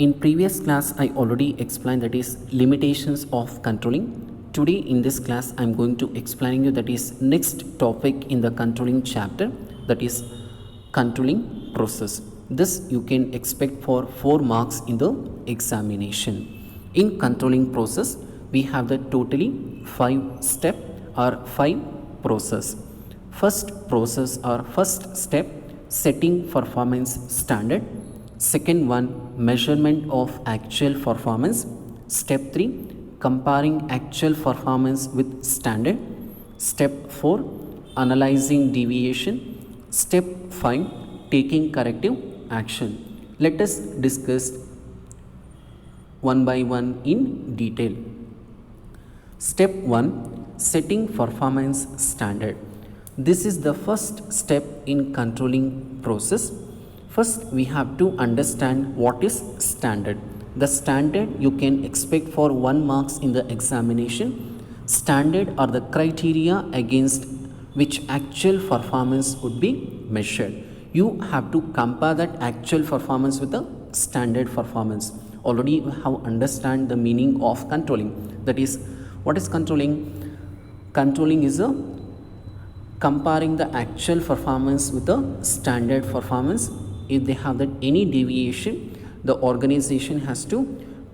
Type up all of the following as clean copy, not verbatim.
In previous class, I already explained that is limitations of controlling. Today in this class, I am going to explain you that is next topic in the controlling chapter, that is controlling process. This you can expect for 4 marks in the examination. In controlling process, we have the totally 5 step or 5 process. First process or first step, setting performance standard. Second one, measurement of actual performance. Step 3, comparing actual performance with standard. Step 4, analyzing deviation. Step 5, taking corrective action. Let us discuss one by one in detail. Step 1, setting performance standard. This is the first step in controlling process. First, we have to understand what is standard. The standard you can expect for 1 marks in the examination. Standard are the criteria against which actual performance would be measured. You have to compare that actual performance with the standard performance. Already you have understand the meaning of controlling. That is, what is controlling? Controlling is a comparing the actual performance with the standard performance. If they have that any deviation, the organization has to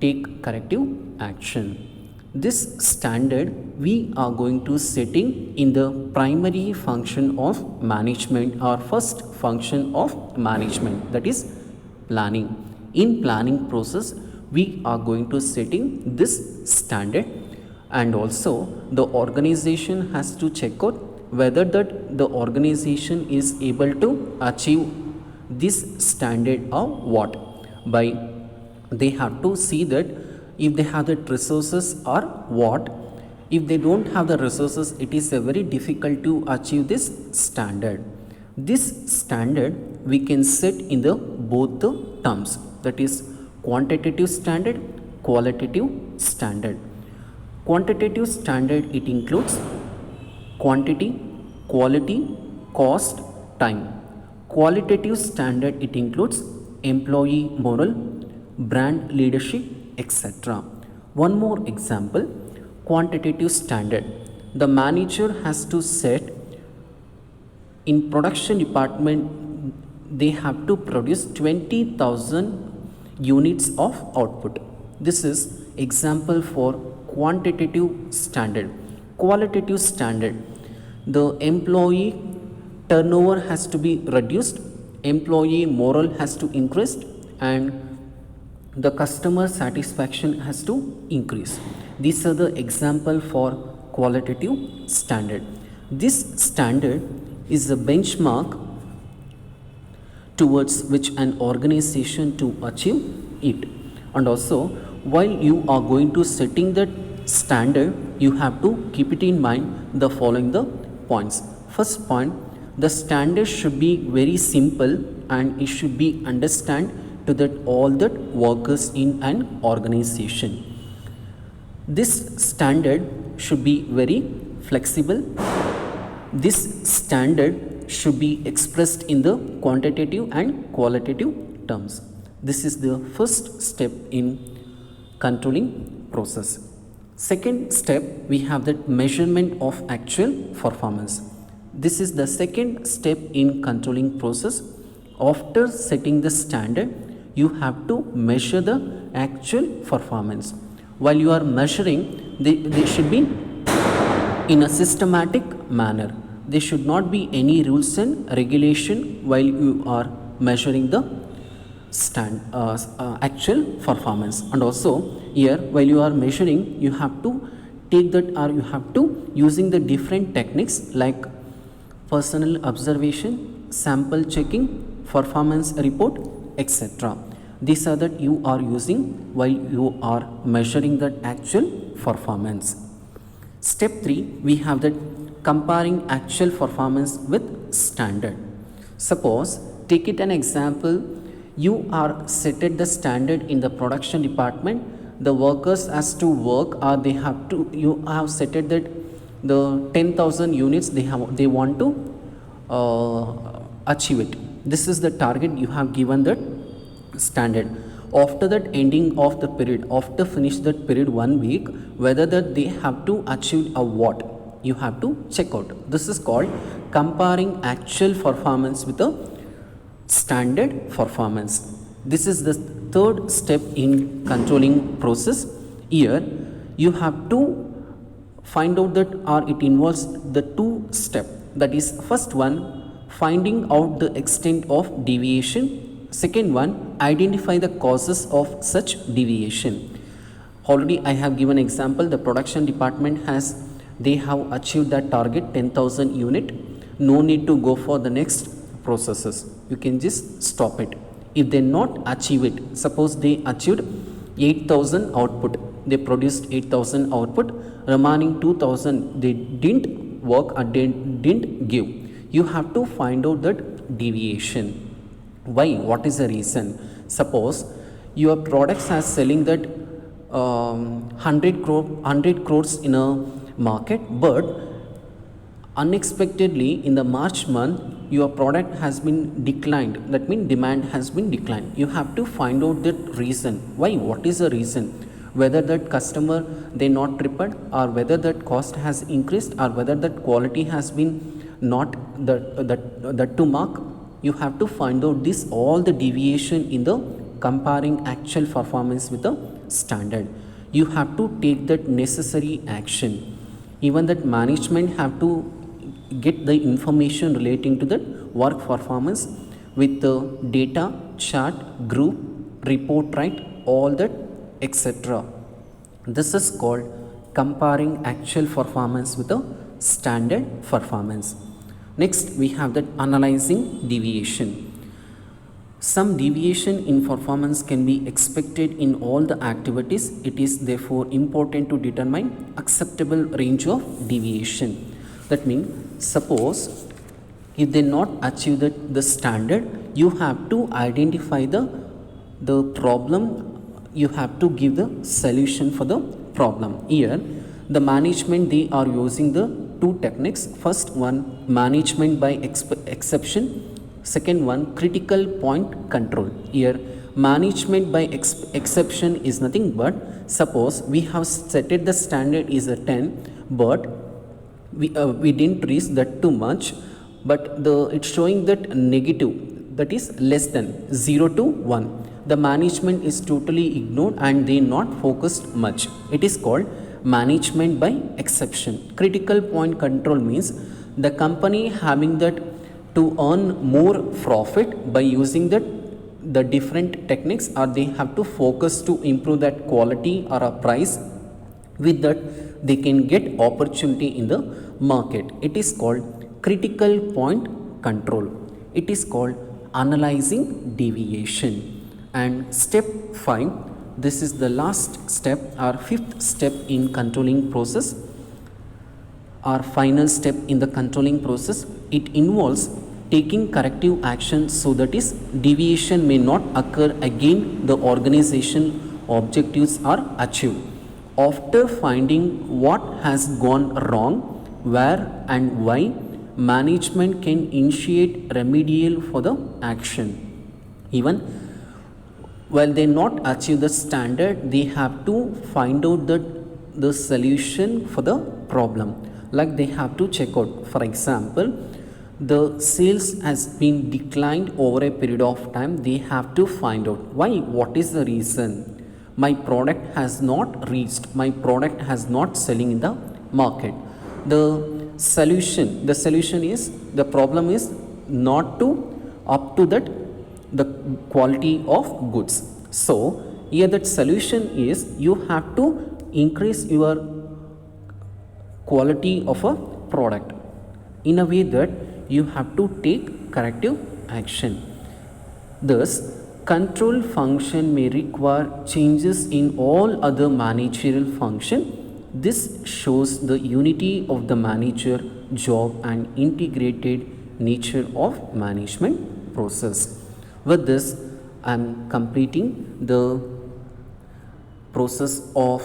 take corrective action. This standard we are going to setting in the primary function of management or first function of management, that is planning. In planning process, we are going to setting this standard, and also the organization has to check out whether that the organization is able to achieve this standard or what. By they have to see that if they have the resources or what. If they don't have the resources, it is very difficult to achieve this standard. This standard we can set in the both the terms, that is quantitative standard, qualitative standard. Quantitative standard, it includes quantity, quality, cost, time. Qualitative standard, it includes employee morale, brand leadership, etc. One more example, quantitative standard. The manager has to set in production department, they have to produce 20,000 units of output. This is example for quantitative standard. Qualitative standard, the employee turnover has to be reduced, employee morale has to increase, and the customer satisfaction has to increase. These are the example for qualitative standard. This standard is a benchmark towards which an organization to achieve it. And also, while you are going to setting that standard, you have to keep it in mind the following the points. First point, the standard should be very simple and it should be understand to that all that workers in an organization. This standard should be very flexible. This standard should be expressed in the quantitative and qualitative terms. This is the first step in controlling process. Second step, we have that measurement of actual performance. This is the second step in controlling process. After setting the standard, you have to measure the actual performance. While you are measuring, they should be in a systematic manner. There should not be any rules and regulation while you are measuring the actual performance. And also here, while you are measuring, you have to take that, or you have to using the different techniques like personal observation, sample checking, performance report, etc. These are that you are using while you are measuring that actual performance. Step 3, we have that comparing actual performance with standard. Suppose, take it an example, you are set at the standard in the production department. The workers has to work, or they have to, you have set at that the 10,000 units they want to achieve it. This is the target you have given that standard. After that ending of the period, after finish that period 1 week, whether that they have to achieve a what, you have to check out. This is called comparing actual performance with a standard performance. This is the third step in controlling process. Here you have to find out that, or it involves the two step, that is first one finding out the extent of deviation, second one identify the causes of such deviation. Already I have given example, the production department they have achieved that target 10,000 unit, no need to go for the next processes, you can just stop it. If they not achieve it, suppose they achieved 8,000 output, they produced 8,000 output, remaining 2,000 they didn't work or they didn't give, you have to find out that deviation. Why? What is the reason? Suppose your products are selling that 100 crores in a market, but unexpectedly in the March month your product has been declined, that means demand has been declined. You have to find out that reason. Why? What is the reason? Whether that customer they not prepared, or whether that cost has increased, or whether that quality has been not that to mark. You have to find out this all the deviation in the comparing actual performance with the standard. You have to take that necessary action. Even that management have to get the information relating to that work performance with the data, chart, group, report, right, all that, etc. This is called comparing actual performance with the standard performance. Next we have that analyzing deviation. Some deviation in performance can be expected in all the activities. It is therefore important to determine acceptable range of deviation. That means suppose if they not achieve the standard, you have to identify the problem, you have to give the solution for the problem. Here the management they are using the two techniques. First one, management by exception. Second one, critical point control. Here management by exception is nothing but, suppose we have set it the standard is a 10, but we didn't reach that too much, but it's showing that negative, that is less than 0 to 1. The management is totally ignored and they not focused much. It is called management by exception. Critical point control means the company having that to earn more profit by using the different techniques, or they have to focus to improve that quality or a price. With that they can get opportunity in the market. It is called critical point control. It is called analyzing deviation. And step 5, this is the last step or fifth step in controlling process, or final step in the controlling process. It involves taking corrective action so that is deviation may not occur again, the organization objectives are achieved. After finding what has gone wrong, where and why, management can initiate remedial for the action. Even while they not achieve the standard, they have to find out the solution for the problem. Like they have to check out, for example, the sales has been declined over a period of time. They have to find out why, what is the reason. My product has not reached, my product has not selling in the market. The solution is, the problem is not to up to that the quality of goods. So here that solution is, you have to increase your quality of a product in a way that you have to take corrective action. Thus control function may require changes in all other managerial function. This shows the unity of the manager job and integrated nature of management process. With this, I am completing the process of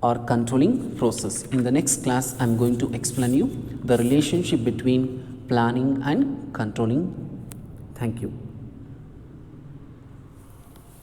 our controlling process. In the next class, I am going to explain you the relationship between planning and controlling. Thank you.